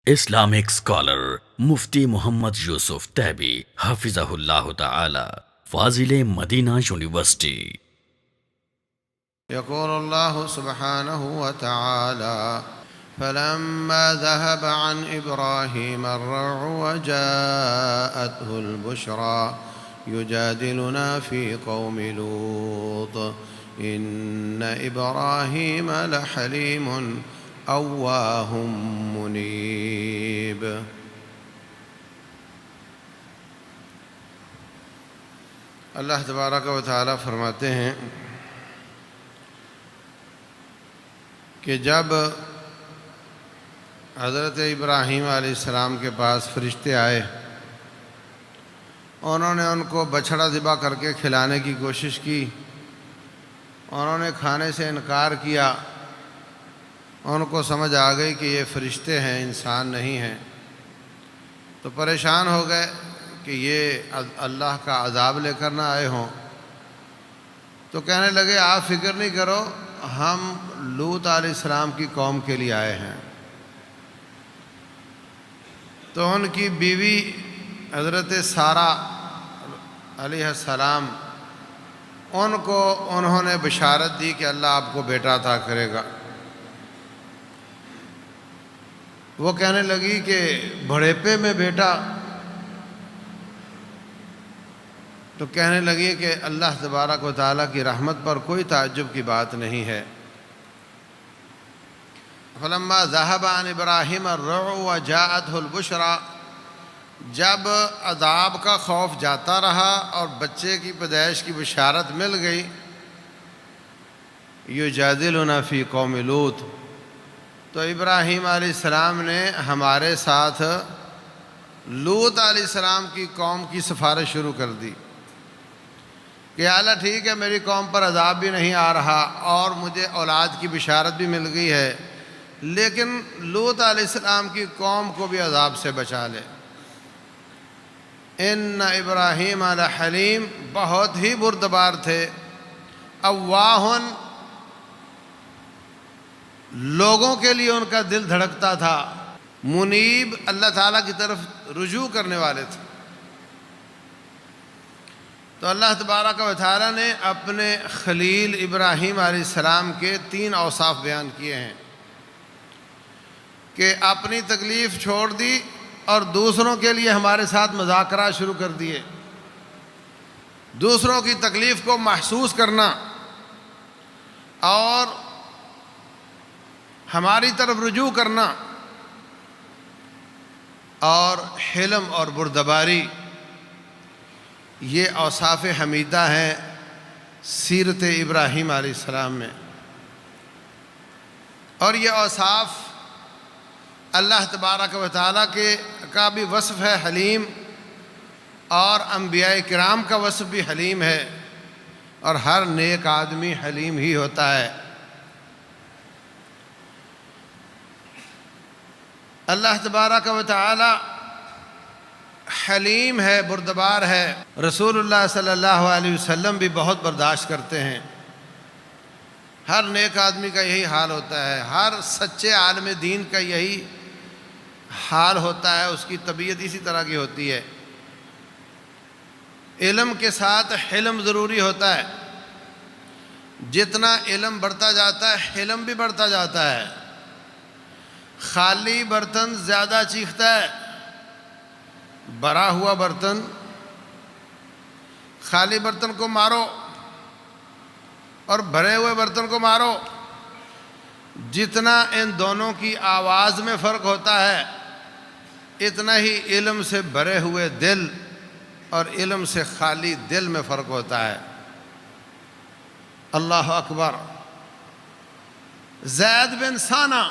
Islamic scholar Mufti Muhammad Yusuf Taibi Hafizahullah Ta'ala, Fazil Madina University. يقول الله سبحانه وتعالى: فلما ذهب عن إبراهيم الروع وجاءته البشرى يجادلنا في قوم لوط إن إبراهيم لحليم أواه منيب. اللہ تبارک و تعالی فرماتے ہیں کہ جب حضرت ابراہیم علیہ السلام کے پاس فرشتے آئے، انہوں نے ان کو بچھڑا ذبح کر کے کھلانے کی کوشش کی، انہوں نے کھانے سے انکار کیا، ان کو سمجھ آ گئی کہ یہ فرشتے ہیں، انسان نہیں ہیں، تو پریشان ہو گئے کہ یہ اللہ کا عذاب لے کر نہ آئے ہوں، تو کہنے لگے آپ فکر نہیں کرو، ہم لوط علیہ السلام کی قوم کے لیے آئے ہیں۔ تو ان کی بیوی حضرت سارہ علیہ السلام، ان کو انہوں نے بشارت دی کہ اللہ آپ کو بیٹا عطا کرے گا۔ وہ کہنے لگی کہ بڑھیپے میں بیٹا، تو کہنے لگی کہ اللہ تبارک و تعالیٰ کی رحمت پر کوئی تعجب کی بات نہیں ہے۔ فلما ذهب عن ابراہیم الروع وجاءته البشرى، جب عذاب کا خوف جاتا رہا اور بچے کی پیدائش کی بشارت مل گئی، یجادلنا فی قوم لوط، تو ابراہیم علیہ السلام نے ہمارے ساتھ لوط علیہ السلام کی قوم کی سفارش شروع کر دی کہ اعلیٰ ٹھیک ہے، میری قوم پر عذاب بھی نہیں آ رہا اور مجھے اولاد کی بشارت بھی مل گئی ہے، لیکن لوط علیہ السلام کی قوم کو بھی عذاب سے بچا لے۔ ان ابراہیم لحلیم، بہت ہی بردبار تھے، اواہن، لوگوں کے لیے ان کا دل دھڑکتا تھا، منیب، اللہ تعالیٰ کی طرف رجوع کرنے والے تھے۔ تو اللہ تبارک و تعالیٰ نے اپنے خلیل ابراہیم علیہ السلام کے 3 اوصاف بیان کیے ہیں کہ اپنی تکلیف چھوڑ دی اور دوسروں کے لیے ہمارے ساتھ مذاکرات شروع کر دیے، دوسروں کی تکلیف کو محسوس کرنا اور ہماری طرف رجوع کرنا، اور حلم اور بردباری، یہ اوصاف حمیدہ ہیں سیرت ابراہیم علیہ السلام میں۔ اور یہ اوصاف اللہ تبارک و تعالیٰ کا بھی وصف ہے حلیم، اور انبیاء کرام کا وصف بھی حلیم ہے، اور ہر نیک آدمی حلیم ہی ہوتا ہے۔ اللہ تبارک و تعالیٰ حلیم ہے، بردبار ہے۔ رسول اللہ صلی اللہ علیہ وسلم بھی بہت برداشت کرتے ہیں۔ ہر نیک آدمی کا یہی حال ہوتا ہے، ہر سچے عالم دین کا یہی حال ہوتا ہے، اس کی طبیعت اسی طرح کی ہوتی ہے۔ علم کے ساتھ حلم ضروری ہوتا ہے، جتنا علم بڑھتا جاتا ہے حلم بھی بڑھتا جاتا ہے۔ خالی برتن زیادہ چیختا ہے، بھرا ہوا برتن، خالی برتن کو مارو اور بھرے ہوئے برتن کو مارو، جتنا ان دونوں کی آواز میں فرق ہوتا ہے اتنا ہی علم سے بھرے ہوئے دل اور علم سے خالی دل میں فرق ہوتا ہے۔ اللہ اکبر۔ زید بن ثانہ،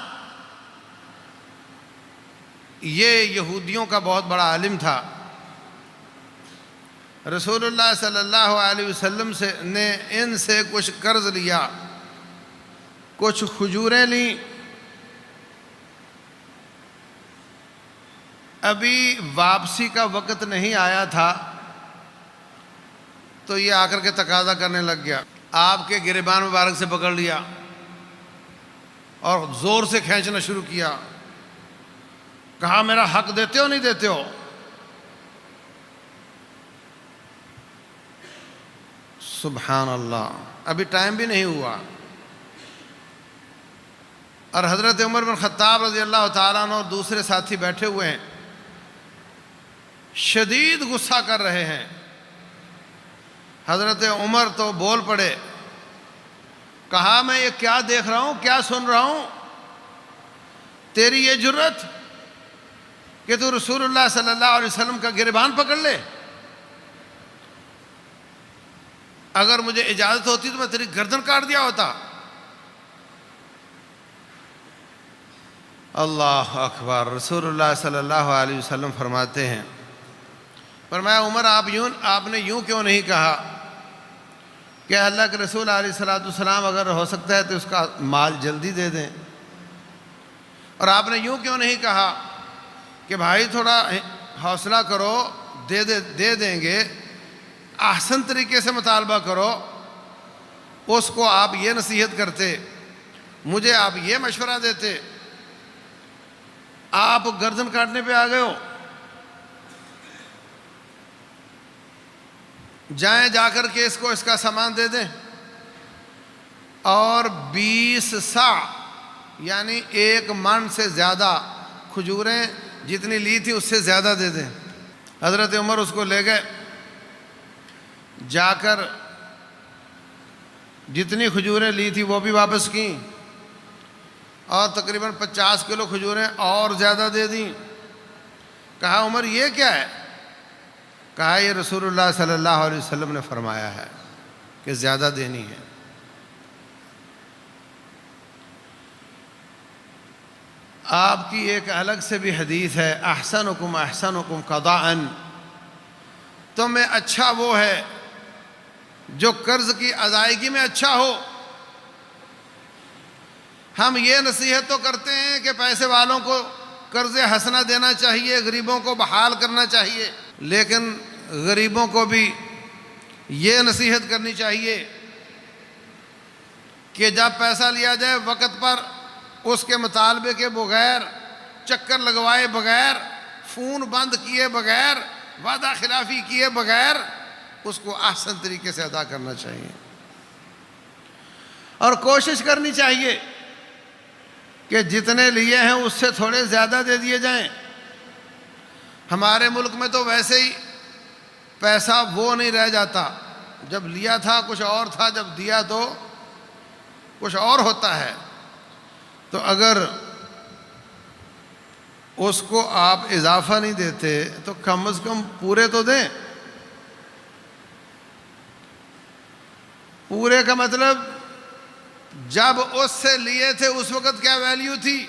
یہ یہودیوں کا بہت بڑا عالم تھا۔ رسول اللہ صلی اللہ علیہ وسلم نے ان سے کچھ قرض لیا، کچھ کھجوریں لیں، ابھی واپسی کا وقت نہیں آیا تھا، تو یہ آ کر کے تقاضا کرنے لگ گیا، آپ کے گریبان مبارک سے پکڑ لیا اور زور سے کھینچنا شروع کیا۔ کہا میرا حق دیتے ہو نہیں دیتے ہو؟ سبحان اللہ، ابھی ٹائم بھی نہیں ہوا، اور حضرت عمر بن خطاب رضی اللہ تعالیٰ عنہ اور دوسرے ساتھی بیٹھے ہوئے ہیں، شدید غصہ کر رہے ہیں۔ حضرت عمر تو بول پڑے، کہا میں یہ کیا دیکھ رہا ہوں، کیا سن رہا ہوں، تیری یہ جرت کہ تو رسول اللہ صلی اللہ علیہ وسلم کا گریبان پکڑ لے؟ اگر مجھے اجازت ہوتی تو میں تیری گردن کاٹ دیا ہوتا۔ اللہ اکبر۔ رسول اللہ صلی اللہ علیہ وسلم فرماتے ہیں، فرمایا عمر آپ نے یوں کیوں نہیں کہا کہ اللہ کے رسول علیہ السلام اگر ہو سکتا ہے تو اس کا مال جلدی دے دیں، اور آپ نے یوں کیوں نہیں کہا کہ بھائی تھوڑا حوصلہ کرو، دے دیں گے، احسن طریقے سے مطالبہ کرو۔ اس کو آپ یہ نصیحت کرتے، مجھے آپ یہ مشورہ دیتے، آپ گردن کاٹنے پہ آ گئے ہو۔ جائیں جا کر کے اس کو اس کا سامان دے دیں، اور 20 صاع یعنی 1 من سے زیادہ کھجوریں جتنی لی تھی اس سے زیادہ دے دیں۔ حضرت عمر اس کو لے گئے، جا کر جتنی کھجوریں لی تھی وہ بھی واپس کیں، اور تقریباً 50 کلو کھجوریں اور زیادہ دے دیں۔ کہا عمر یہ کیا ہے؟ کہا یہ رسول اللہ صلی اللہ علیہ وسلم نے فرمایا ہے کہ زیادہ دینی ہے۔ آپ کی ایک الگ سے بھی حدیث ہے، احسنکم احسنکم قضاءً، تم میں اچھا وہ ہے جو قرض کی ادائیگی میں اچھا ہو۔ ہم یہ نصیحت تو کرتے ہیں کہ پیسے والوں کو قرض حسنہ دینا چاہیے، غریبوں کو بحال کرنا چاہیے، لیکن غریبوں کو بھی یہ نصیحت کرنی چاہیے کہ جب پیسہ لیا جائے وقت پر، اس کے مطالبے کے بغیر، چکر لگوائے بغیر، فون بند کیے بغیر، وعدہ خلافی کیے بغیر اس کو احسن طریقے سے ادا کرنا چاہیے، اور کوشش کرنی چاہیے کہ جتنے لیے ہیں اس سے تھوڑے زیادہ دے دیے جائیں۔ ہمارے ملک میں تو ویسے ہی پیسہ وہ نہیں رہ جاتا، جب لیا تھا کچھ اور تھا، جب دیا تو کچھ اور ہوتا ہے۔ تو اگر اس کو آپ اضافہ نہیں دیتے تو کم از کم پورے تو دیں۔ پورے کا مطلب جب اس سے لیے تھے اس وقت کیا ویلیو تھی،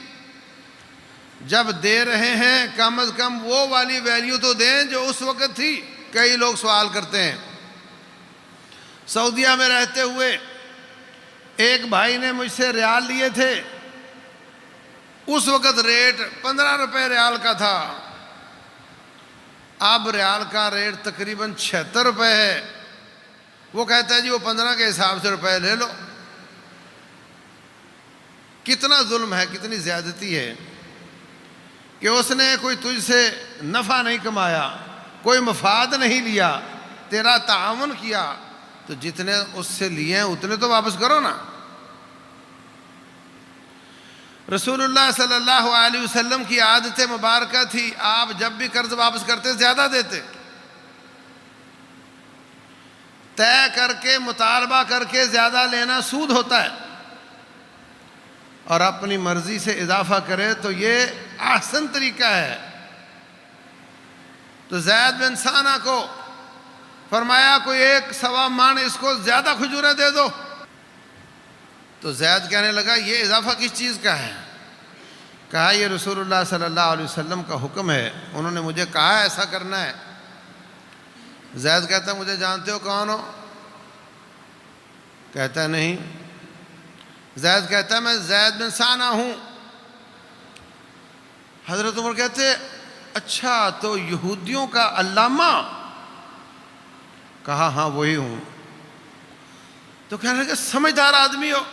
جب دے رہے ہیں کم از کم وہ والی ویلیو تو دیں جو اس وقت تھی۔ کئی لوگ سوال کرتے ہیں، سعودیہ میں رہتے ہوئے ایک بھائی نے مجھ سے ریال لیے تھے، اس وقت ریٹ 15 روپے ریال کا تھا، اب ریال کا ریٹ تقریباً 76 روپے ہے۔ وہ کہتا ہے جی وہ 15 کے حساب سے روپے لے لو۔ کتنا ظلم ہے، کتنی زیادتی ہے کہ اس نے کوئی تجھ سے نفع نہیں کمایا، کوئی مفاد نہیں لیا، تیرا تعاون کیا، تو جتنے اس سے لیے ہیں اتنے تو واپس کرو نا۔ رسول اللہ صلی اللہ علیہ وسلم کی عادت مبارکہ تھی، آپ جب بھی قرض واپس کرتے زیادہ دیتے، طے کر کے مطالبہ کر کے زیادہ لینا سود ہوتا ہے، اور اپنی مرضی سے اضافہ کرے تو یہ احسن طریقہ ہے۔ تو زید بن ثانہ کو فرمایا کوئی 1 سوا من اس کو زیادہ کھجوریں دے دو، تو زید کہنے لگا یہ اضافہ کس چیز کا ہے؟ کہا یہ رسول اللہ صلی اللہ علیہ وسلم کا حکم ہے، انہوں نے مجھے کہا ایسا کرنا ہے۔ زید کہتا ہے مجھے جانتے ہو کون ہو؟ کہتا ہے نہیں۔ زید کہتا ہے میں زید بن ثانہ ہوں۔ حضرت عمر کہتے اچھا تو یہودیوں کا علامہ؟ کہا ہاں وہی ہوں۔ تو کہنے لگا سمجھدار آدمی ہو،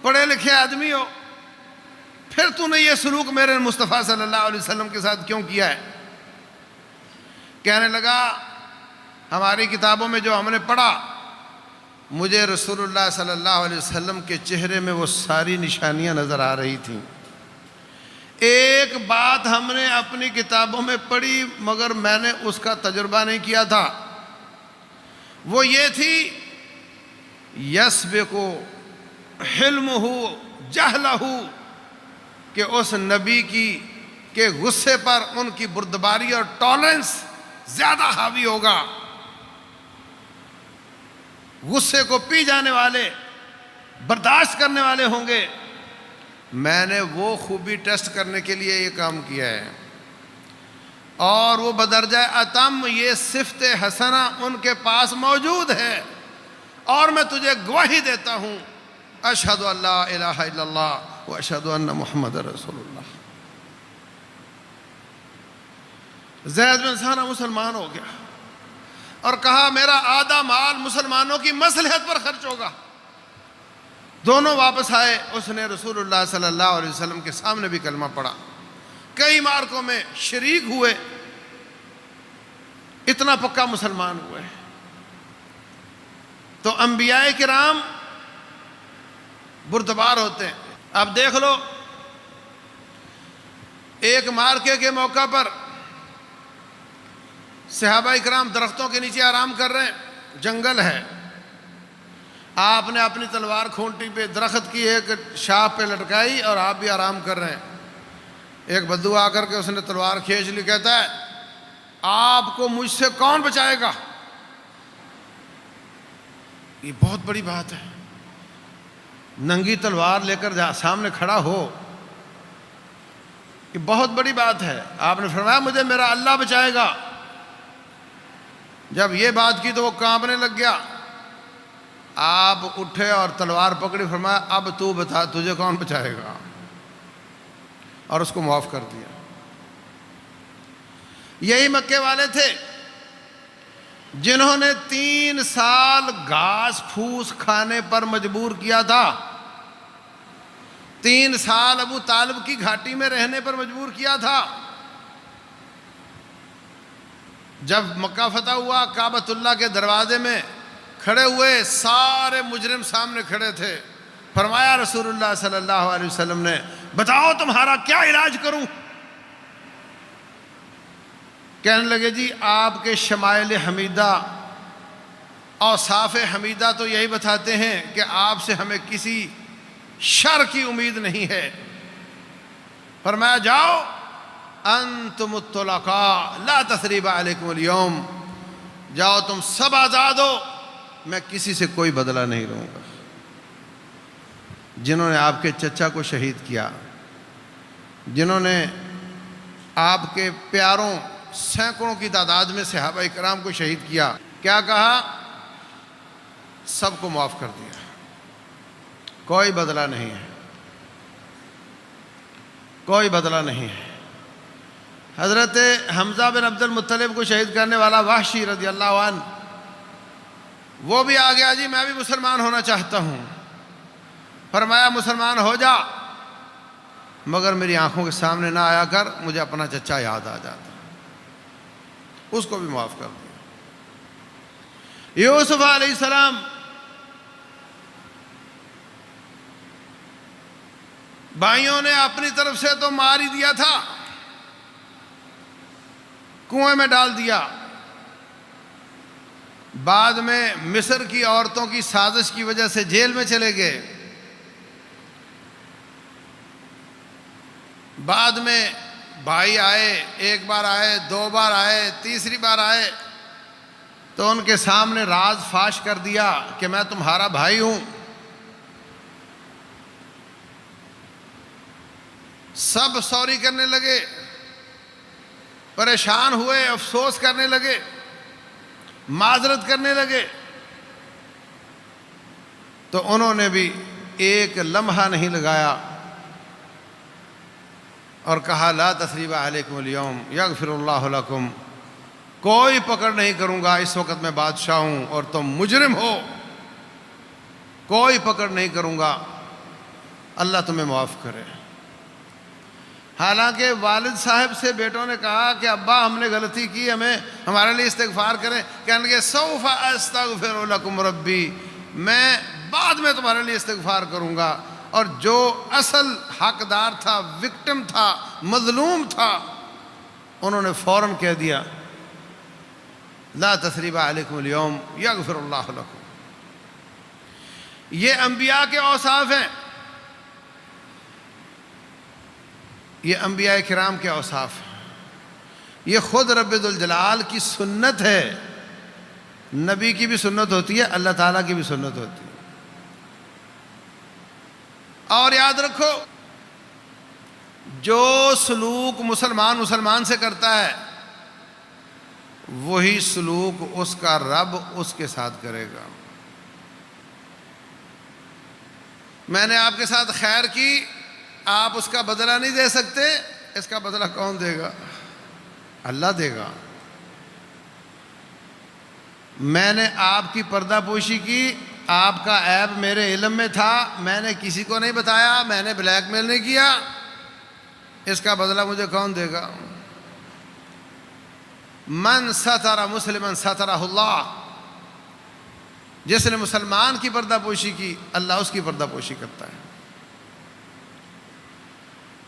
پڑھے لکھے آدمی ہو، پھر تو نے یہ سلوک میرے مصطفیٰ صلی اللہ علیہ وسلم کے ساتھ کیوں کیا ہے؟ کہنے لگا ہماری کتابوں میں جو ہم نے پڑھا، مجھے رسول اللہ صلی اللہ علیہ وسلم کے چہرے میں وہ ساری نشانیاں نظر آ رہی تھیں۔ ایک بات ہم نے اپنی کتابوں میں پڑھی مگر میں نے اس کا تجربہ نہیں کیا تھا، وہ یہ تھی یسبق حلمہ جہلہ، کہ اس نبی کے غصے پر ان کی بردباری اور ٹالرنس زیادہ حاوی ہوگا، غصے کو پی جانے والے، برداشت کرنے والے ہوں گے۔ میں نے وہ خوبی ٹیسٹ کرنے کے لیے یہ کام کیا ہے، اور وہ بدرجہ اتم یہ صفت حسنہ ان کے پاس موجود ہے، اور میں تجھے گواہی دیتا ہوں اشہد ان لا الہ الا اللہ و اشہد ان محمد رسول اللہ۔ زید بن ثانہ مسلمان ہو گیا اور کہا میرا آدھا مال مسلمانوں کی مصلحت پر خرچ ہوگا۔ دونوں واپس آئے، اس نے رسول اللہ صلی اللہ علیہ وسلم کے سامنے بھی کلمہ پڑھا، کئی مارکوں میں شریک ہوئے، اتنا پکا مسلمان ہوئے۔ تو انبیاء کرام بردبار ہوتے ہیں۔ اب دیکھ لو، ایک مارکے کے موقع پر صحابہ اکرام درختوں کے نیچے آرام کر رہے ہیں، جنگل ہے، آپ نے اپنی تلوار کھونٹی پہ درخت کی ایک شاخ پہ لٹکائی اور آپ بھی آرام کر رہے ہیں۔ ایک بدو آ کر کے اس نے تلوار کھینچ لی، کہتا ہے آپ کو مجھ سے کون بچائے گا؟ یہ بہت بڑی بات ہے، ننگی تلوار لے کر سامنے کھڑا ہو، یہ بہت بڑی بات ہے۔ آپ نے فرمایا مجھے میرا اللہ بچائے گا۔ جب یہ بات کی تو وہ کانپنے لگ گیا۔ آپ اٹھے اور تلوار پکڑی، فرمایا اب تو بتا تجھے کون بچائے گا، اور اس کو معاف کر دیا۔ یہی مکے والے تھے جنہوں نے 3 سال گھاس پھوس کھانے پر مجبور کیا تھا، 3 سال ابو طالب کی گھاٹی میں رہنے پر مجبور کیا تھا۔ جب مکہ فتح ہوا، کعبۃ اللہ کے دروازے میں کھڑے ہوئے، سارے مجرم سامنے کھڑے تھے۔ فرمایا رسول اللہ صلی اللہ علیہ وسلم نے بتاؤ تمہارا کیا علاج کروں؟ کہنے لگے جی آپ کے شمائل حمیدہ، اوصاف حمیدہ تو یہی بتاتے ہیں کہ آپ سے ہمیں کسی شر کی امید نہیں ہے۔ فرمایا جاؤ انتم الطلقاء لا تثریب علیکم اليوم، جاؤ تم سب آزاد ہو، میں کسی سے کوئی بدلہ نہیں لوں گا۔ جنہوں نے آپ کے چچا کو شہید کیا، جنہوں نے آپ کے پیاروں سینکڑوں کی تعداد میں صحابہ اکرام کو شہید کیا، کیا کہا؟ سب کو معاف کر دیا، کوئی بدلہ نہیں ہے، کوئی بدلہ نہیں ہے۔ حضرت حمزہ بن عبد المطلب کو شہید کرنے والا وحشی رضی اللہ عنہ، وہ بھی آ گیا جی میں بھی مسلمان ہونا چاہتا ہوں۔ فرمایا مسلمان ہو جا، مگر میری آنکھوں کے سامنے نہ آیا کر، مجھے اپنا چچا یاد آ جاتا۔ اس کو بھی معاف کر دیا۔ یوسف علیہ السلام بھائیوں نے اپنی طرف سے تو مار ہی دیا تھا، کنویں میں ڈال دیا، بعد میں مصر کی عورتوں کی سازش کی وجہ سے جیل میں چلے گئے، بعد میں بھائی آئے، ایک بار آئے، 2 بار آئے، تیسری بار آئے تو ان کے سامنے راز فاش کر دیا کہ میں تمہارا بھائی ہوں۔ سب سوری کرنے لگے، پریشان ہوئے، افسوس کرنے لگے، معذرت کرنے لگے، تو انہوں نے بھی ایک لمحہ نہیں لگایا اور کہا لا تثریب علیکم اليوم یغفر اللہ لکم، کوئی پکڑ نہیں کروں گا، اس وقت میں بادشاہ ہوں اور تم مجرم ہو، کوئی پکڑ نہیں کروں گا، اللہ تمہیں معاف کرے۔ حالانکہ والد صاحب سے بیٹوں نے کہا کہ ابا ہم نے غلطی کی، ہمارے لیے استغفار کریں، کہنے لگے سوف استغفر لکم ربی، میں بعد میں تمہارے لیے استغفار کروں گا۔ اور جو اصل حقدار تھا، وکٹم تھا، مظلوم تھا، انہوں نے فوراً کہہ دیا لا تثریب علیکم اليوم یغفر اللہ لکم۔ یہ انبیاء کے اوصاف ہیں، یہ انبیاء کرام کے اوصاف ہیں، یہ خود رب ذوالجلال کی سنت ہے۔ نبی کی بھی سنت ہوتی ہے، اللہ تعالیٰ کی بھی سنت ہوتی ہے۔ اور یاد رکھو، جو سلوک مسلمان سے کرتا ہے وہی سلوک اس کا رب اس کے ساتھ کرے گا۔ میں نے آپ کے ساتھ خیر کی، آپ اس کا بدلہ نہیں دے سکتے، اس کا بدلہ کون دے گا؟ اللہ دے گا۔ میں نے آپ کی پردہ پوشی کی، آپ کا عیب میرے علم میں تھا، میں نے کسی کو نہیں بتایا، میں نے بلیک میل نہیں کیا، اس کا بدلہ مجھے کون دے گا؟ من ستر مسلما سترہ اللہ، جس نے مسلمان کی پردہ پوشی کی اللہ اس کی پردہ پوشی کرتا ہے۔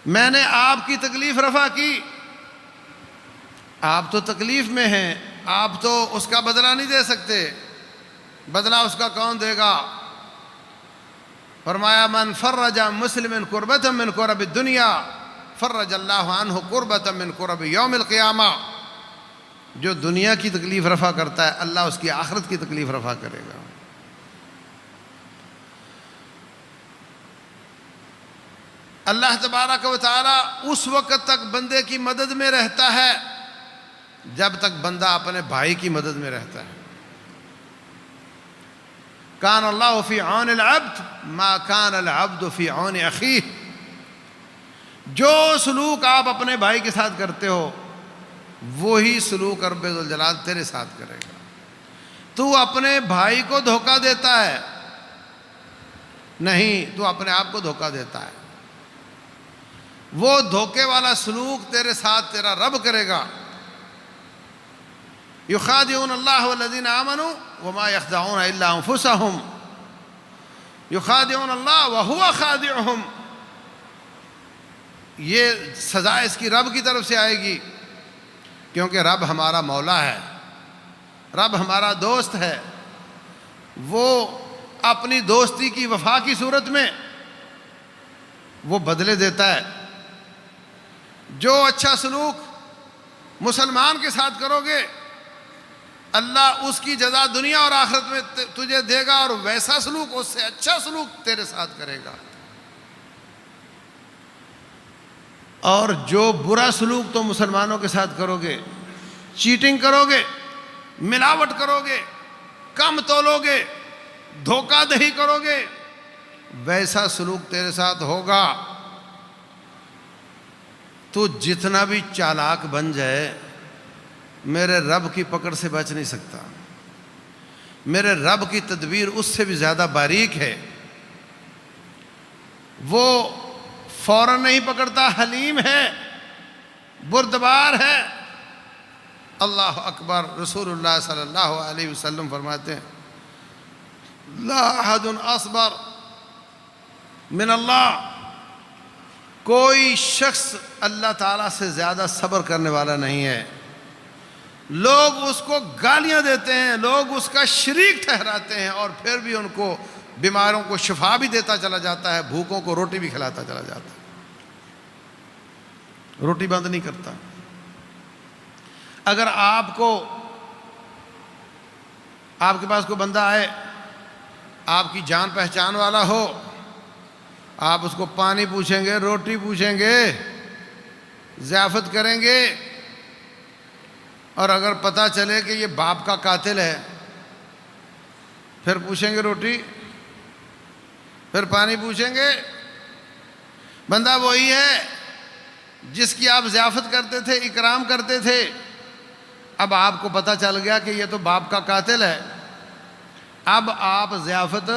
میں نے آپ کی تکلیف رفع کی، آپ تو تکلیف میں ہیں، آپ تو اس کا بدلہ نہیں دے سکتے، بدلہ اس کا کون دے گا؟ فرمایا من فرج مسلم کربۃ من کرب الدنیا فرج اللہ عنہ کربۃ من کرب یوم القیامہ۔ جو دنیا کی تکلیف رفع کرتا ہے اللہ اس کی آخرت کی تکلیف رفع کرے گا۔ اللہ تبارک و تعالی اس وقت تک بندے کی مدد میں رہتا ہے جب تک بندہ اپنے بھائی کی مدد میں رہتا ہے۔ کان اللہ فی عون العبد ما کان العبد فی عون اخیہ۔ جو سلوک آپ اپنے بھائی کے ساتھ کرتے ہو وہی سلوک رب ذوالجلال تیرے ساتھ کرے گا۔ تو اپنے بھائی کو دھوکہ دیتا ہے؟ نہیں، تو اپنے آپ کو دھوکہ دیتا ہے۔ وہ دھوکے والا سلوک تیرے ساتھ تیرا رب کرے گا۔ یخادعون اللہ والذین آمنوا وما یخدعون الا انفسهم یخادعون اللہ وہو خادعهم۔ یہ سزا اس کی رب کی طرف سے آئے گی، کیونکہ رب ہمارا مولا ہے، رب ہمارا دوست ہے۔ وہ اپنی دوستی کی وفا کی صورت میں وہ بدلے دیتا ہے۔ جو اچھا سلوک مسلمان کے ساتھ کرو گے اللہ اس کی جزا دنیا اور آخرت میں تجھے دے گا، اور ویسا سلوک، اس سے اچھا سلوک تیرے ساتھ کرے گا۔ اور جو برا سلوک تو مسلمانوں کے ساتھ کرو گے، چیٹنگ کرو گے، ملاوٹ کرو گے، کم تولو گے، دھوکہ دہی کرو گے، ویسا سلوک تیرے ساتھ ہوگا۔ تو جتنا بھی چالاک بن جائے میرے رب کی پکڑ سے بچ نہیں سکتا۔ میرے رب کی تدبیر اس سے بھی زیادہ باریک ہے۔ وہ فوراً نہیں پکڑتا، حلیم ہے، بردبار ہے۔ اللہ اکبر۔ رسول اللہ صلی اللہ علیہ وسلم فرماتے ہیں لا احد اصبر من اللہ، کوئی شخص اللہ تعالیٰ سے زیادہ صبر کرنے والا نہیں ہے۔ لوگ اس کو گالیاں دیتے ہیں، لوگ اس کا شریک ٹھہراتے ہیں، اور پھر بھی ان کو بیماروں کو شفا بھی دیتا چلا جاتا ہے، بھوکوں کو روٹی بھی کھلاتا چلا جاتا ہے، روٹی بند نہیں کرتا۔ اگر آپ کے پاس کوئی بندہ آئے، آپ کی جان پہچان والا ہو، آپ اس کو پانی پوچھیں گے، روٹی پوچھیں گے، ضیافت کریں گے، اور اگر پتہ چلے کہ یہ باپ کا قاتل ہے پھر پوچھیں گے روٹی، پھر پانی پوچھیں گے۔ بندہ وہی ہے جس کی آپ ضیافت کرتے تھے، اکرام کرتے تھے، اب آپ کو پتہ چل گیا کہ یہ تو باپ کا قاتل ہے، اب آپ ضیافت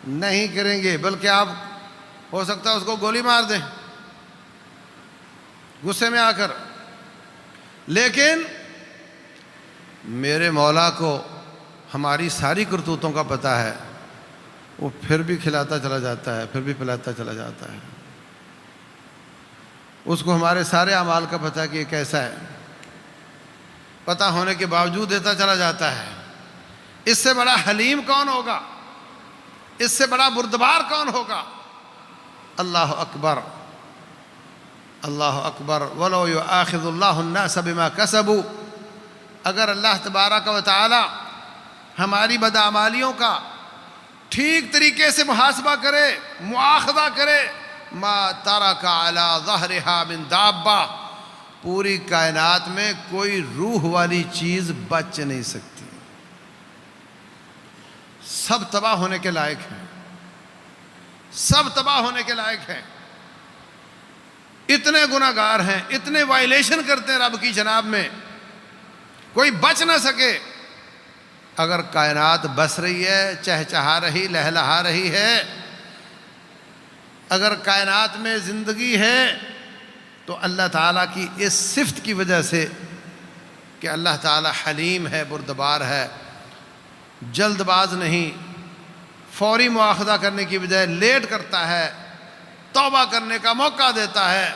نہیں کریں گے، بلکہ آپ ہو سکتا ہے اس کو گولی مار دیں۔ غصے میں آ کر، لیکن میرے مولا کو ہماری ساری کرتوتوں کا پتہ ہے، وہ پھر بھی کھلاتا چلا جاتا ہے، پھر بھی پلاتا چلا جاتا ہے۔ اس کو ہمارے سارے اعمال کا پتہ ہے کہ یہ کیسا ہے، پتہ ہونے کے باوجود دیتا چلا جاتا ہے۔ اس سے بڑا حلیم کون ہوگا؟ اس سے بڑا بردبار کون ہوگا؟ اللہ اکبر، اللہ اکبر۔ وَلَوْ يُؤَاخِذُ اللَّهُ النَّاسَ بِمَا كَسَبُوا، اگر اللہ تبارک و تعالی ہماری بدعمالیوں کا ٹھیک طریقے سے محاسبہ کرے، مواخذہ کرے، ما ترک علی ظہرہا من دابہ، پوری کائنات میں کوئی روح والی چیز بچ نہیں سکتی، سب تباہ ہونے کے لائق ہیں، سب تباہ ہونے کے لائق ہیں۔ اتنے گناہ گار ہیں، اتنے وائلیشن کرتے ہیں رب کی جناب میں، کوئی بچ نہ سکے۔ اگر کائنات بس رہی ہے، چہچہا رہی، لہلہا رہی ہے، اگر کائنات میں زندگی ہے تو اللہ تعالیٰ کی اس صفت کی وجہ سے کہ اللہ تعالیٰ حلیم ہے، بردبار ہے، جلد باز نہیں، فوری مواخذہ کرنے کی بجائے لیٹ کرتا ہے، توبہ کرنے کا موقع دیتا ہے،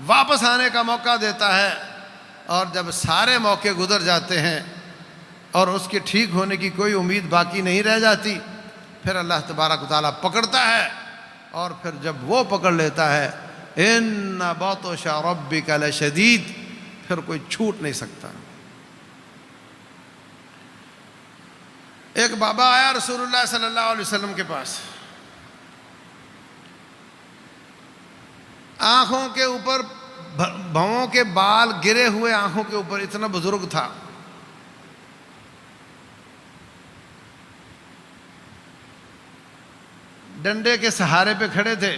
واپس آنے کا موقع دیتا ہے، اور جب سارے موقع گزر جاتے ہیں اور اس کے ٹھیک ہونے کی کوئی امید باقی نہیں رہ جاتی، پھر اللہ تبارک و تعالیٰ پکڑتا ہے، اور پھر جب وہ پکڑ لیتا ہے ان بطش ربک لشدید، پھر کوئی چھوٹ نہیں سکتا۔ ایک بابا آیا رسول اللہ صلی اللہ علیہ وسلم کے پاس، آنکھوں کے اوپر بھووں کے بال گرے ہوئے، آنکھوں کے اوپر، اتنا بزرگ تھا۔ ڈنڈے کے سہارے پہ کھڑے تھے،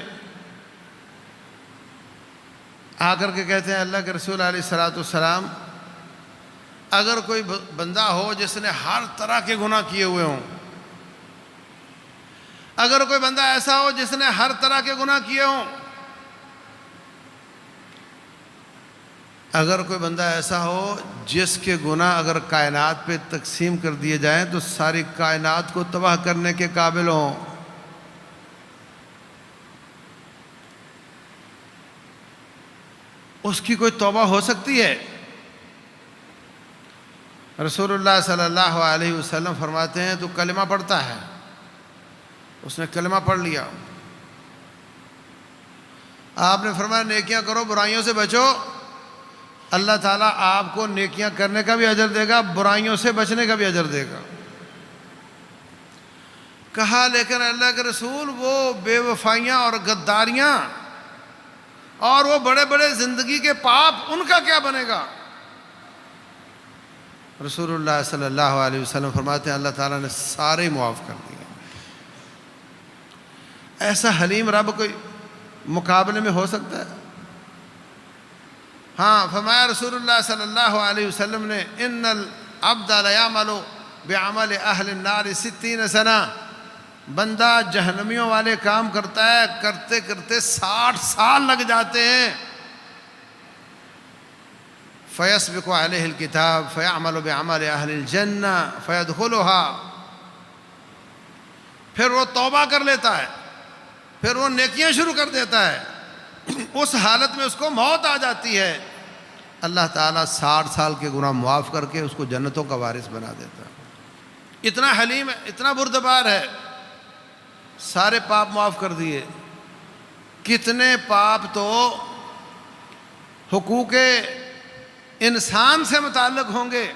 آ کر کے کہتے ہیں اللہ کے رسول علیہ الصلوۃ والسلام، اگر کوئی بندہ ہو جس نے ہر طرح کے گناہ کیے ہوئے ہوں، اگر کوئی بندہ ایسا ہو جس نے ہر طرح کے گناہ کیے ہوں، اگر کوئی بندہ ایسا ہو جس کے گناہ اگر کائنات پہ تقسیم کر دیے جائیں تو ساری کائنات کو تباہ کرنے کے قابل ہوں، اس کی کوئی توبہ ہو سکتی ہے؟ رسول اللہ صلی اللہ علیہ وسلم فرماتے ہیں تو کلمہ پڑھتا ہے۔ اس نے کلمہ پڑھ لیا، آپ نے فرمایا نیکیاں کرو، برائیوں سے بچو، اللہ تعالیٰ آپ کو نیکیاں کرنے کا بھی اجر دے گا، برائیوں سے بچنے کا بھی اجر دے گا۔ کہا لیکن اللہ کے رسول وہ بے وفائیاں اور غداریاں اور وہ بڑے بڑے زندگی کے پاپ، ان کا کیا بنے گا؟ رسول اللہ صلی اللہ علیہ وسلم فرماتے ہیں اللہ تعالیٰ نے سارے معاف کر دیے۔ ایسا حلیم رب کوئی مقابلے میں ہو سکتا ہے؟ ہاں، فرمایا رسول اللہ صلی اللہ علیہ وسلم نے ان العبد لیعمل بعمل اہل النار 60 سنہ، بندہ جہنمیوں والے کام کرتا ہے، کرتے کرتے 60 سال لگ جاتے ہیں۔ فیسبق علیہ الکتاب فیعمل بعمل اہل الجنہ فیدخلها، پھر وہ توبہ کر لیتا ہے، پھر وہ نیکیاں شروع کر دیتا ہے، اس حالت میں اس کو موت آ جاتی ہے، اللہ تعالیٰ 60 سال کے گناہ معاف کر کے اس کو جنتوں کا وارث بنا دیتا ہے۔ اتنا حلیم ہے، اتنا بردبار ہے، سارے پاپ معاف کر دیے۔ کتنے پاپ تو حقوق انسان سے متعلق ہوں گے،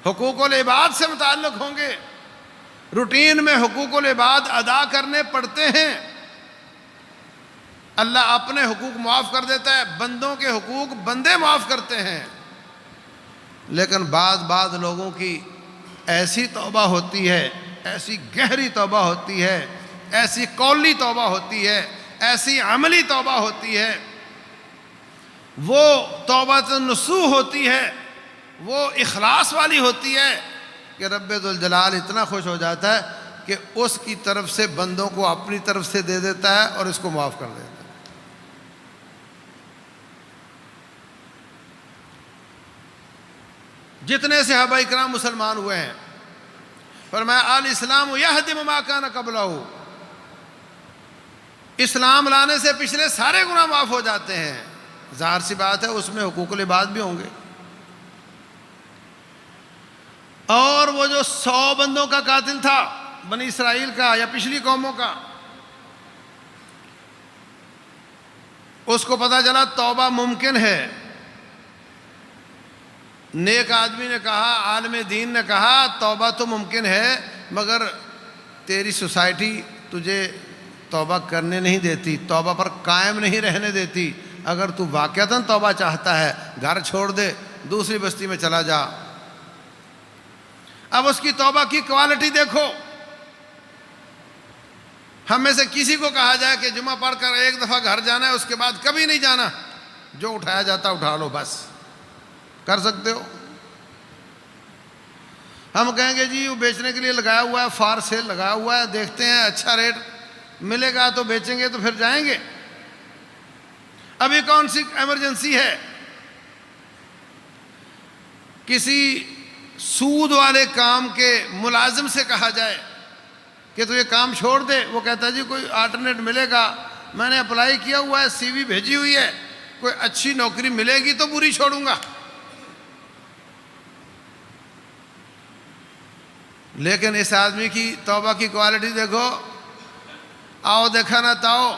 حقوق العباد سے متعلق ہوں گے، روٹین میں حقوق العباد ادا کرنے پڑتے ہیں، اللہ اپنے حقوق معاف کر دیتا ہے، بندوں کے حقوق بندے معاف کرتے ہیں، لیکن بعض لوگوں کی ایسی توبہ ہوتی ہے، ایسی گہری توبہ ہوتی ہے، ایسی قولی توبہ ہوتی ہے، ایسی عملی توبہ ہوتی ہے، وہ توبۃ النصوح ہوتی ہے، وہ اخلاص والی ہوتی ہے کہ رب ذوالجلال اتنا خوش ہو جاتا ہے کہ اس کی طرف سے بندوں کو اپنی طرف سے دے دیتا ہے اور اس کو معاف کر دیتا ہے۔ جتنے صحابہ اکرام مسلمان ہوئے ہیں، فرمایا الاسلام یہدم ما کان قبلہ، اسلام لانے سے پچھلے سارے گناہ معاف ہو جاتے ہیں۔ ظاہر سی بات ہے اس میں حقوق العباد بھی ہوں گے۔ اور وہ جو 100 بندوں کا قاتل تھا بنی اسرائیل کا یا پچھلی قوموں کا، اس کو پتہ چلا توبہ ممکن ہے۔ نیک آدمی نے کہا، عالم دین نے کہا توبہ تو ممکن ہے، مگر تیری سوسائٹی تجھے توبہ کرنے نہیں دیتی، توبہ پر قائم نہیں رہنے دیتی۔ اگر تو واقعتاً توبہ چاہتا ہے گھر چھوڑ دے، دوسری بستی میں چلا جا۔ اب اس کی توبہ کی کوالٹی دیکھو۔ ہم میں سے کسی کو کہا جائے کہ جمعہ پڑھ کر ایک دفعہ گھر جانا ہے، اس کے بعد کبھی نہیں جانا، جو اٹھایا جاتا اٹھا لو، بس کر سکتے ہو؟ ہم کہیں گے جی وہ بیچنے کے لیے لگایا ہوا ہے، فار سیل لگایا ہوا ہے، دیکھتے ہیں اچھا ریٹ ملے گا تو بیچیں گے، تو پھر جائیں گے۔ ابھی کون سی ایمرجنسی ہے؟ کسی سود والے کام کے ملازم سے کہا جائے کہ تو یہ کام چھوڑ دے، وہ کہتا ہے جی کوئی آلٹرنیٹ ملے گا، میں نے اپلائی کیا ہوا ہے، سی وی بھیجی ہوئی ہے، کوئی اچھی نوکری ملے گی تو بری چھوڑوں گا۔ لیکن اس آدمی کی توبہ کی کوالٹی دیکھو، آؤ دیکھا نہ تاؤ،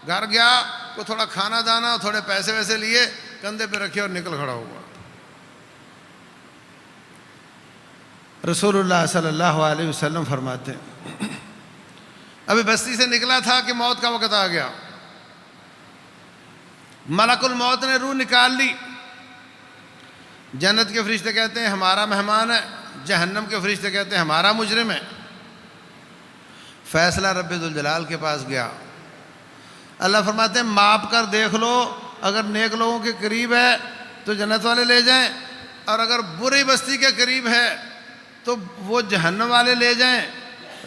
گھر گیا، کو تھوڑا کھانا دانا، تھوڑے پیسے ویسے لیے، کندھے پہ رکھے اور نکل کھڑا ہوا۔ رسول اللہ صلی اللہ علیہ وسلم فرماتے ہیں، ابھی بستی سے نکلا تھا کہ موت کا وقت آ گیا، ملک الموت نے روح نکال لی۔ جنت کے فرشتے کہتے ہیں ہمارا مہمان ہے، جہنم کے فرشتے کہتے ہیں ہمارا مجرم ہے۔ فیصلہ رب ذوالجلال کے پاس گیا، اللہ فرماتے ہیں ماپ کر دیکھ لو، اگر نیک لوگوں کے قریب ہے تو جنت والے لے جائیں، اور اگر بری بستی کے قریب ہے تو وہ جہنم والے لے جائیں۔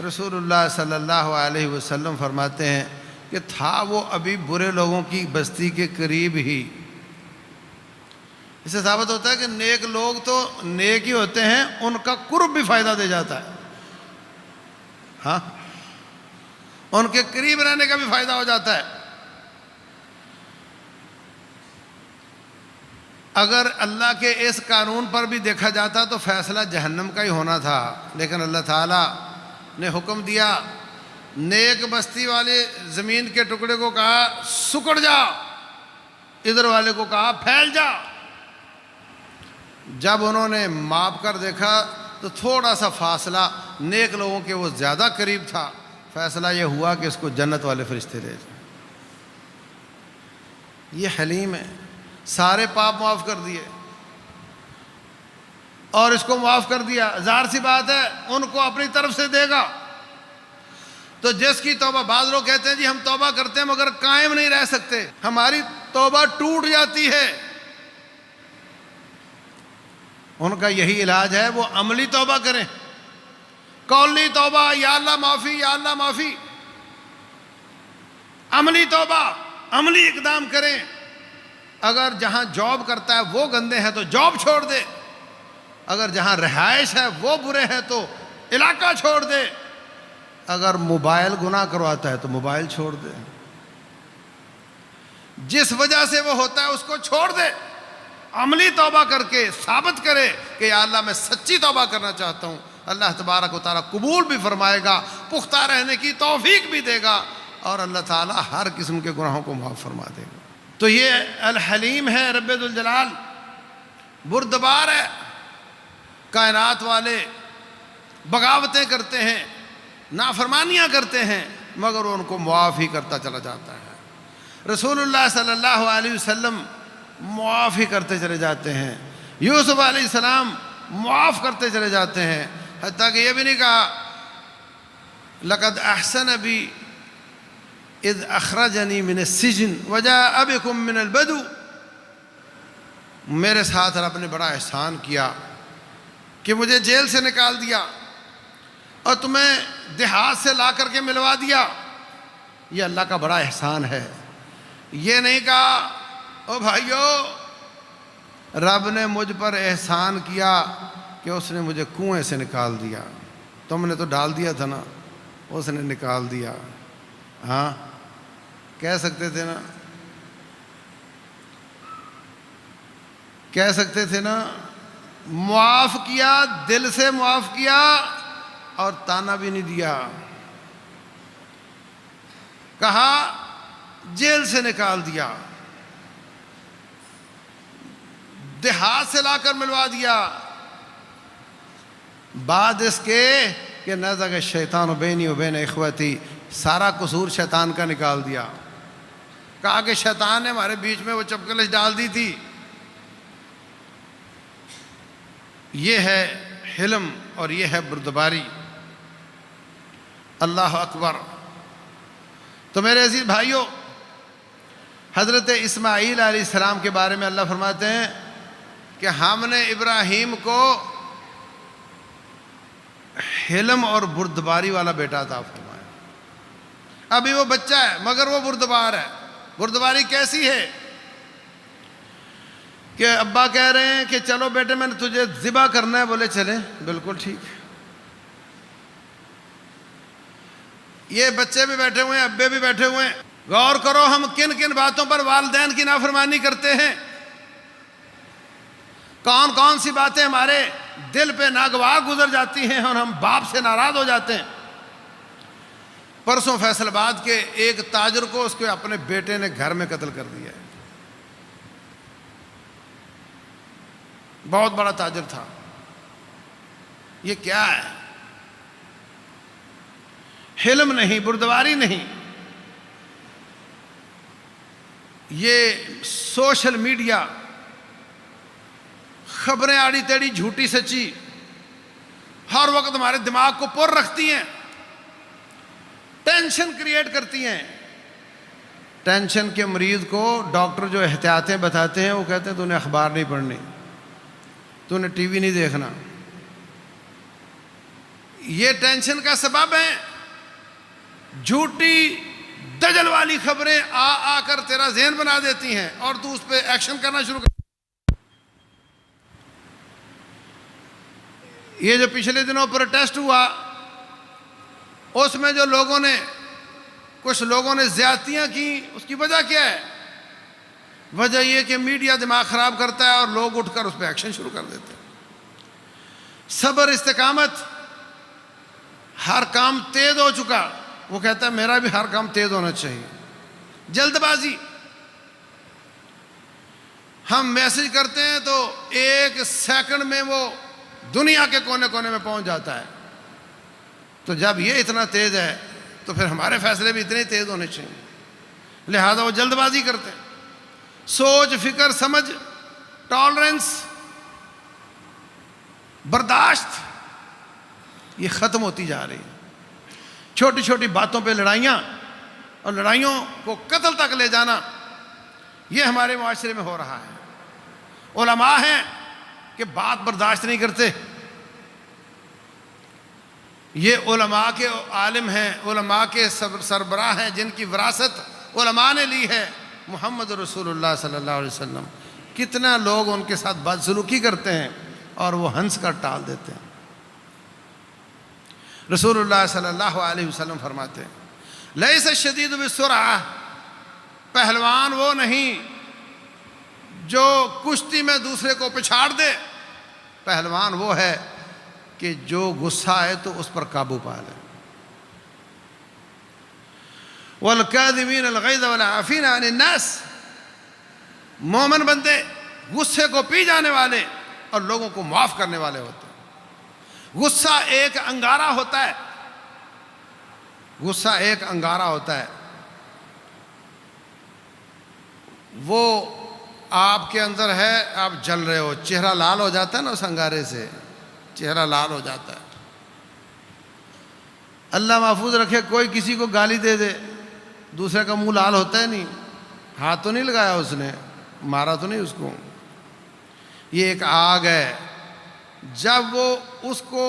رسول اللہ صلی اللہ علیہ وسلم فرماتے ہیں کہ تھا وہ ابھی برے لوگوں کی بستی کے قریب ہی۔ اس سے ثابت ہوتا ہے کہ نیک لوگ تو نیک ہی ہوتے ہیں، ان کا قرب بھی فائدہ دے جاتا ہے، ہاں ان کے قریب رہنے کا بھی فائدہ ہو جاتا ہے۔ اگر اللہ کے اس قانون پر بھی دیکھا جاتا تو فیصلہ جہنم کا ہی ہونا تھا، لیکن اللہ تعالیٰ نے حکم دیا، نیک بستی والے زمین کے ٹکڑے کو کہا سکڑ جا، ادھر والے کو کہا پھیل جا۔ جب انہوں نے ماپ کر دیکھا تو تھوڑا سا فاصلہ نیک لوگوں کے وہ زیادہ قریب تھا، فیصلہ یہ ہوا کہ اس کو جنت والے فرشتے لے جائیں۔ یہ حلیم ہے، سارے پاپ معاف کر دیے اور اس کو معاف کر دیا۔ ظاہر سی بات ہے ان کو اپنی طرف سے دے گا۔ تو جس کی توبہ، بعض لوگ کہتے ہیں جی ہم توبہ کرتے ہیں مگر قائم نہیں رہ سکتے، ہماری توبہ ٹوٹ جاتی ہے۔ ان کا یہی علاج ہے، وہ عملی توبہ کریں، قولی توبہ یا اللہ معافی یا اللہ معافی، عملی توبہ، عملی اقدام کریں۔ اگر جہاں جاب کرتا ہے وہ گندے ہیں تو جاب چھوڑ دے، اگر جہاں رہائش ہے وہ برے ہیں تو علاقہ چھوڑ دے، اگر موبائل گناہ کرواتا ہے تو موبائل چھوڑ دے، جس وجہ سے وہ ہوتا ہے اس کو چھوڑ دے، عملی توبہ کر کے ثابت کرے کہ یا اللہ میں سچی توبہ کرنا چاہتا ہوں۔ اللہ تبارک و تعالیٰ قبول بھی فرمائے گا، پختہ رہنے کی توفیق بھی دے گا، اور اللہ تعالیٰ ہر قسم کے گناہوں کو معاف فرما دے گا۔ تو یہ الحلیم ہے، رب ذوالجلال بردبار ہے۔ کائنات والے بغاوتیں کرتے ہیں، نافرمانیاں کرتے ہیں، مگر ان کو معاف ہی کرتا چلا جاتا ہے۔ رسول اللہ صلی اللہ علیہ وسلم معاف ہی کرتے چلے جاتے ہیں، یوسف علیہ السلام معاف کرتے چلے جاتے ہیں، حتیٰ کہ یہ بھی نہیں کہا لقد احسن بی اذ اخرجنی من السجن وجاء بکم من البدو، میرے ساتھ رب نے بڑا احسان کیا کہ مجھے جیل سے نکال دیا اور تمہیں دیہات سے لا کر کے ملوا دیا۔ یہ اللہ کا بڑا احسان ہے۔ یہ نہیں کہا او بھائیو رب نے مجھ پر احسان کیا کہ اس نے مجھے کنویں سے نکال دیا. تم نے تو ڈال دیا تھا نا، اس نے نکال دیا. ہاں کہہ سکتے تھے نا، کہہ سکتے تھے نا. معاف کیا، دل سے معاف کیا اور تانا بھی نہیں دیا. کہا جیل سے نکال دیا، دیہات سے لا کر ملوا دیا. بعد اس کے کہ نزغ الشیطان بینی و بین اخوتی، سارا قصور شیطان کا نکال دیا. کہا کہ شیطان نے ہمارے بیچ میں وہ چپکلش ڈال دی تھی. یہ ہے حلم اور یہ ہے بردباری. اللہ اکبر. تو میرے عزیز بھائیوں، حضرت اسماعیل علیہ السلام کے بارے میں اللہ فرماتے ہیں کہ ہم نے ابراہیم کو حلم اور بردباری والا بیٹا عطا فرمایا. ابھی وہ بچہ ہے مگر وہ بردبار ہے. بردباری کیسی ہے کہ ابا کہہ رہے ہیں کہ چلو بیٹے میں نے تجھے ذبح کرنا ہے، بولے چلیں بالکل ٹھیک. یہ بچے بھی بیٹھے ہوئے ہیں، ابے بھی بیٹھے ہوئے ہیں. غور کرو ہم کن کن باتوں پر والدین کی نافرمانی کرتے ہیں. کون کون سی باتیں ہمارے دل پہ ناگوار گزر جاتی ہیں اور ہم باپ سے ناراض ہو جاتے ہیں. پرسوں فیصل آباد کے ایک تاجر کو اس کے اپنے بیٹے نے گھر میں قتل کر دیا ہے. بہت بڑا تاجر تھا. یہ کیا ہے؟ حلم نہیں، بردباری نہیں. یہ سوشل میڈیا خبریں آڑی تیڑی جھوٹی سچی ہر وقت ہمارے دماغ کو پر رکھتی ہیں، ٹینشن کریٹ کرتی ہیں. ٹینشن کے مریض کو ڈاکٹر جو احتیاطیں بتاتے ہیں وہ کہتے ہیں تو نے اخبار نہیں پڑھنی، تو نے ٹی وی نہیں دیکھنا. یہ ٹینشن کا سبب ہے. جھوٹی دجل والی خبریں آ کر تیرا ذہن بنا دیتی ہیں اور تو اس پہ ایکشن کرنا شروع کر. یہ جو پچھلے دنوں پروٹیسٹ ہوا اس میں جو کچھ لوگوں نے زیادتیاں کی، اس کی وجہ کیا ہے؟ وجہ یہ کہ میڈیا دماغ خراب کرتا ہے اور لوگ اٹھ کر اس پہ ایکشن شروع کر دیتے ہیں. صبر، استقامت. ہر کام تیز ہو چکا، وہ کہتا ہے میرا بھی ہر کام تیز ہونا چاہیے. جلد بازی. ہم میسج کرتے ہیں تو 1 سیکنڈ میں وہ دنیا کے کونے کونے میں پہنچ جاتا ہے. تو جب یہ اتنا تیز ہے تو پھر ہمارے فیصلے بھی اتنے تیز ہونے چاہیے. لہذا وہ جلد بازی کرتے ہیں. سوچ، فکر، سمجھ، ٹالرنس، برداشت یہ ختم ہوتی جا رہی ہے. چھوٹی چھوٹی باتوں پہ لڑائیاں اور لڑائیوں کو قتل تک لے جانا یہ ہمارے معاشرے میں ہو رہا ہے. علماء ہیں کہ بات برداشت نہیں کرتے. یہ علماء کے عالم ہیں، علماء کے سربراہ ہیں جن کی وراثت علماء نے لی ہے. محمد رسول اللہ صلی اللہ علیہ وسلم. کتنا لوگ ان کے ساتھ بدسلوکی کرتے ہیں اور وہ ہنس کر ٹال دیتے ہیں. رسول اللہ صلی اللہ علیہ وسلم فرماتے ہیں لیس الشدید بالسرعہ، پہلوان وہ نہیں جو کشتی میں دوسرے کو پچھاڑ دے. پہلوان وہ ہے کہ جو غصہ آئے تو اس پر قابو پا لے. والکاظمین الغیظ والعافین عن الناس. مومن بندے غصے کو پی جانے والے اور لوگوں کو معاف کرنے والے ہوتے ہیں. غصہ ایک انگارہ ہوتا ہے. غصہ ایک انگارہ ہوتا ہے. وہ آپ کے اندر ہے، آپ جل رہے ہو، چہرہ لال ہو جاتا ہے نا اس انگارے سے، چہرہ لال ہو جاتا ہے. اللہ محفوظ رکھے کوئی کسی کو گالی دے دے، دوسرے کا منہ لال ہوتا ہے نہیں. ہاتھ تو نہیں لگایا اس نے، مارا تو نہیں اس کو. یہ ایک آگ ہے. جب وہ اس کو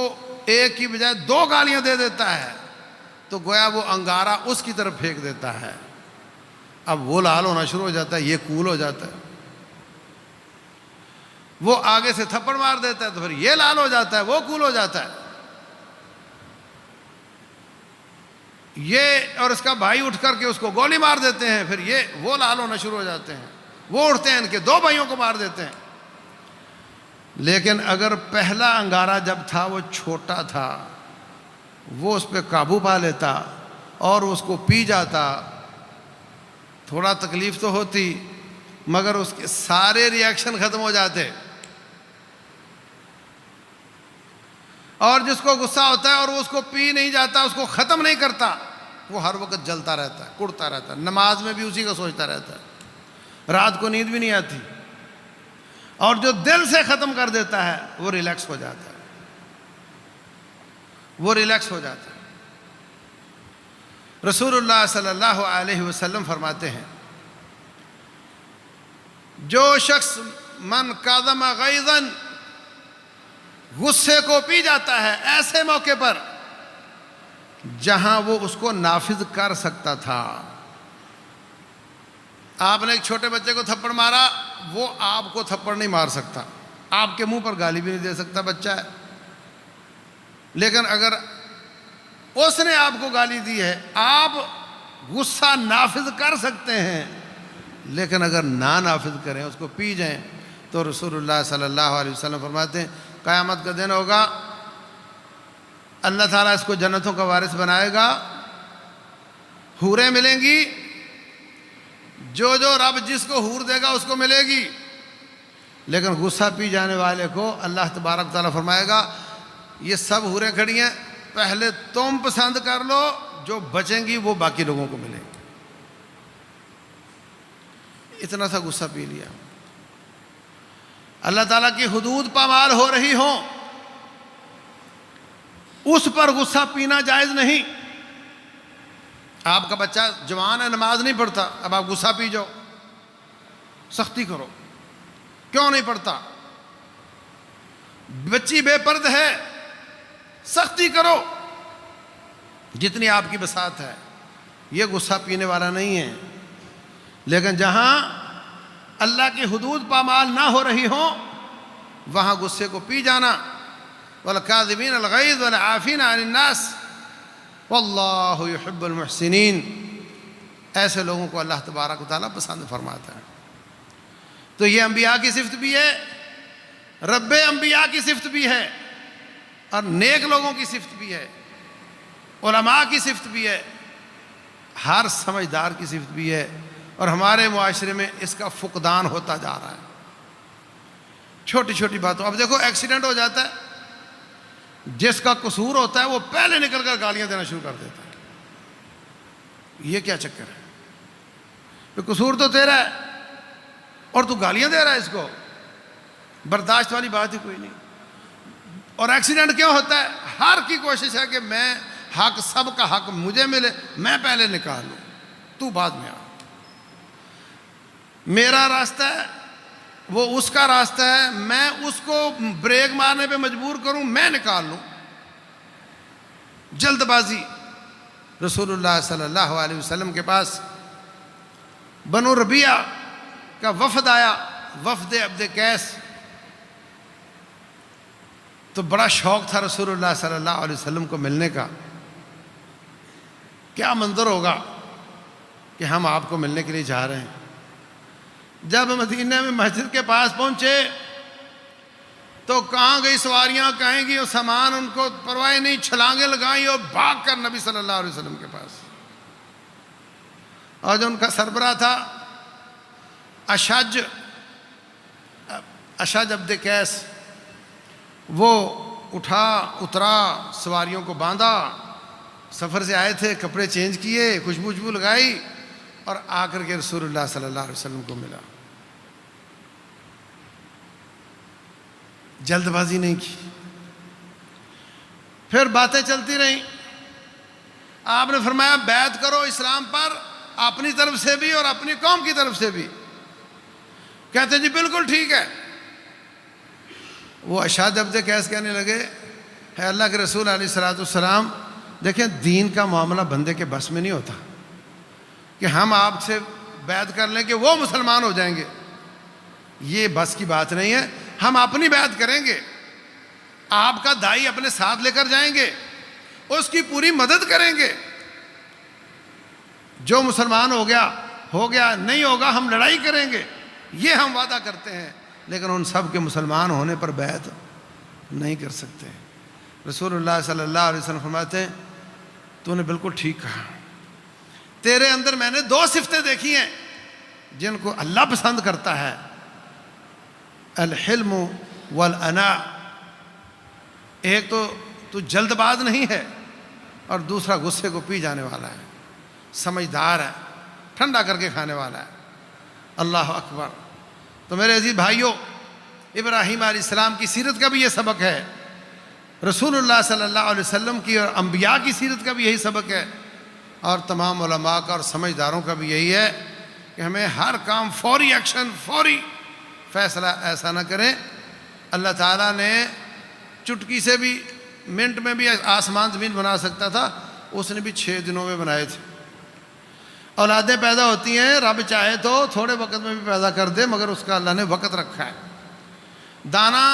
ایک کی بجائے 2 گالیاں دے دیتا ہے تو گویا وہ انگارہ اس کی طرف پھینک دیتا ہے. اب وہ لال ہونا شروع ہو جاتا ہے، یہ کول ہو جاتا ہے. وہ آگے سے تھپڑ مار دیتا ہے تو پھر یہ لال ہو جاتا ہے، وہ کول ہو جاتا ہے، یہ اور اس کا بھائی اٹھ کر کے اس کو گولی مار دیتے ہیں، پھر وہ لال ہونا شروع ہو جاتے ہیں، وہ اٹھتے ہیں ان کے 2 بھائیوں کو مار دیتے ہیں۔ لیکن اگر پہلا انگارہ جب تھا وہ چھوٹا تھا، وہ اس پہ قابو پا لیتا اور اس کو پی جاتا، تھوڑا تکلیف تو ہوتی مگر اس کے سارے ری ایکشن ختم ہو جاتے، اور جس کو غصہ ہوتا ہے اور وہ اس کو پی نہیں جاتا، اس کو ختم نہیں کرتا، وہ ہر وقت جلتا رہتا ہے، کڑتا رہتا ہے، نماز میں بھی اسی کا سوچتا رہتا ہے، رات کو نیند بھی نہیں آتی، اور جو دل سے ختم کر دیتا ہے وہ ریلیکس ہو جاتا ہے، وہ ریلیکس ہو جاتا ہے۔ رسول اللہ صلی اللہ علیہ وسلم فرماتے ہیں جو شخص من کاظم غیظا، غصے کو پی جاتا ہے ایسے موقع پر جہاں وہ اس کو نافذ کر سکتا تھا۔ آپ نے ایک چھوٹے بچے کو تھپڑ مارا، وہ آپ کو تھپڑ نہیں مار سکتا، آپ کے منہ پر گالی بھی نہیں دے سکتا، بچہ ہے، لیکن اگر اس نے آپ کو گالی دی ہے آپ غصہ نافذ کر سکتے ہیں، لیکن اگر نہ نافذ کریں، اس کو پی جائیں، تو رسول اللہ صلی اللہ علیہ وسلم فرماتے ہیں قیامت کا دن ہوگا، اللہ تعالیٰ اس کو جنتوں کا وارث بنائے گا، حوریں ملیں گی، جو رب جس کو حور دے گا اس کو ملے گی، لیکن غصہ پی جانے والے کو اللہ تبارک تعالیٰ فرمائے گا یہ سب حوریں کھڑی ہیں، پہلے تم پسند کر لو، جو بچیں گی وہ باقی لوگوں کو ملیں گی۔ اتنا سا غصہ پی لیا۔ اللہ تعالیٰ کی حدود پامال ہو رہی ہوں، اس پر غصہ پینا جائز نہیں۔ آپ کا بچہ جوان ہے، نماز نہیں پڑھتا، اب آپ غصہ پی جاؤ، سختی کرو، کیوں نہیں پڑھتا؟ بچی بے پرد ہے، سختی کرو جتنی آپ کی بساط ہے، یہ غصہ پینے والا نہیں ہے۔ لیکن جہاں اللہ کی حدود پامال نہ ہو رہی ہوں وہاں غصے کو پی جانا، والکاظمین الغیظ والعافین عن الناس واللہ یحب المحسنین، ایسے لوگوں کو اللہ تبارک و تعالیٰ پسند فرماتا ہے۔ تو یہ انبیاء کی صفت بھی ہے، رب انبیاء کی صفت بھی ہے، اور نیک لوگوں کی صفت بھی ہے، علماء کی صفت بھی ہے، ہر سمجھدار کی صفت بھی ہے، اور ہمارے معاشرے میں اس کا فقدان ہوتا جا رہا ہے چھوٹی چھوٹی باتوں۔ اب دیکھو ایکسیڈنٹ ہو جاتا ہے، جس کا قصور ہوتا ہے وہ پہلے نکل کر گالیاں دینا شروع کر دیتا ہے، یہ کیا چکر ہے؟ کہ قصور تو تیرا ہے اور تو گالیاں دے رہا ہے، اس کو برداشت والی بات ہی کوئی نہیں۔ اور ایکسیڈنٹ کیوں ہوتا ہے؟ ہر کی کوشش ہے کہ میں حق، سب کا حق مجھے ملے، میں پہلے نکال لوں، تو بعد میں آ، میرا راستہ ہے وہ اس کا راستہ ہے، میں اس کو بریک مارنے پہ مجبور کروں، میں نکال لوں، جلد بازی۔ رسول اللہ صلی اللہ علیہ وسلم کے پاس بنو ربیعہ کا وفد آیا، وفد عبد قیس، تو بڑا شوق تھا رسول اللہ صلی اللہ علیہ وسلم کو ملنے کا، کیا منظر ہوگا کہ ہم آپ کو ملنے کے لیے جا رہے ہیں۔ جب مدینہ میں مسجد کے پاس پہنچے تو کہاں گئی سواریاں، کہیں گی، اور سامان ان کو پرواہ نہیں، چھلانگیں لگائیں اور بھاگ کر نبی صلی اللہ علیہ وسلم کے پاس۔ اور جو ان کا سربراہ تھا اشج عبد قیس، وہ اٹھا، اترا، سواریوں کو باندھا، سفر سے آئے تھے، کپڑے چینج کیے، خوشبو لگائی، اور آ کر کے رسول اللہ صلی اللہ علیہ وسلم کو ملا۔ جلد بازی نہیں کی، پھر باتیں چلتی رہیں۔ آپ نے فرمایا بیعت کرو اسلام پر، اپنی طرف سے بھی اور اپنی قوم کی طرف سے بھی۔ کہتے جی بالکل ٹھیک ہے۔ وہ اشج عبد قیس کہنے لگے، ہے اللہ کے رسول علیہ الصلوۃ والسلام، دیکھیں دین کا معاملہ بندے کے بس میں نہیں ہوتا کہ ہم آپ سے بیعت کر لیں کہ وہ مسلمان ہو جائیں گے، یہ بس کی بات نہیں ہے۔ ہم اپنی بیعت کریں گے، آپ کا دائی اپنے ساتھ لے کر جائیں گے، اس کی پوری مدد کریں گے، جو مسلمان ہو گیا، نہیں ہوگا ہم لڑائی کریں گے، یہ ہم وعدہ کرتے ہیں، لیکن ان سب کے مسلمان ہونے پر بیعت نہیں کر سکتے۔ رسول اللہ صلی اللہ علیہ وسلم فرماتے ہیں تو نے بالکل ٹھیک کہا، تیرے اندر میں نے 2 صفتیں دیکھی ہیں جن کو اللہ پسند کرتا ہے، الحلم والانا، ایک تو جلد باز نہیں ہے، اور دوسرا غصے کو پی جانے والا ہے، سمجھدار ہے، ٹھنڈا کر کے کھانے والا ہے۔ اللہ اکبر۔ تو میرے عزیز بھائیوں، ابراہیم علیہ السلام کی سیرت کا بھی یہ سبق ہے، رسول اللہ صلی اللہ علیہ وسلم کی اور انبیاء کی سیرت کا بھی یہی سبق ہے، اور تمام علماء کا اور سمجھداروں کا بھی یہی ہے کہ ہمیں ہر کام فوری ایکشن، فوری فیصلہ ایسا نہ کریں۔ اللہ تعالیٰ نے چٹکی سے بھی، منٹ میں بھی آسمان زمین بنا سکتا تھا، اس نے بھی 6 دنوں میں بنائے تھے۔ اولادیں پیدا ہوتی ہیں، رب چاہے تو تھوڑے وقت میں بھی پیدا کر دے، مگر اس کا اللہ نے وقت رکھا ہے۔ دانہ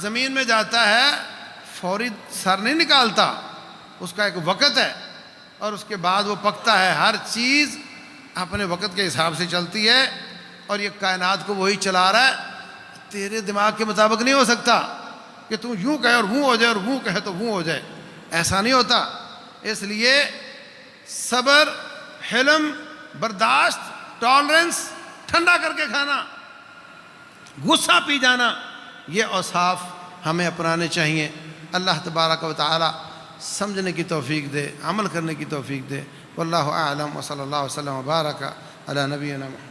زمین میں جاتا ہے، فوری سر نہیں نکالتا، اس کا ایک وقت ہے، اور اس کے بعد وہ پکتا ہے۔ ہر چیز اپنے وقت کے حساب سے چلتی ہے، اور یہ کائنات کو وہی چلا رہا ہے، تیرے دماغ کے مطابق نہیں ہو سکتا کہ تو یوں کہے اور وہ ہو جائے، اور وہ کہے تو وہ ہو جائے، ایسا نہیں ہوتا۔ اس لیے صبر، حلم، برداشت، ٹالرنس، ٹھنڈا کر کے کھانا، غصہ پی جانا، یہ اوصاف ہمیں اپنانے چاہیے۔ اللہ تبارک و تعالی سمجھنے کی توفیق دے، عمل کرنے کی توفیق دے۔ واللہ اعلم، وصلی اللہ وسلم وبارک علی نبینا محمد۔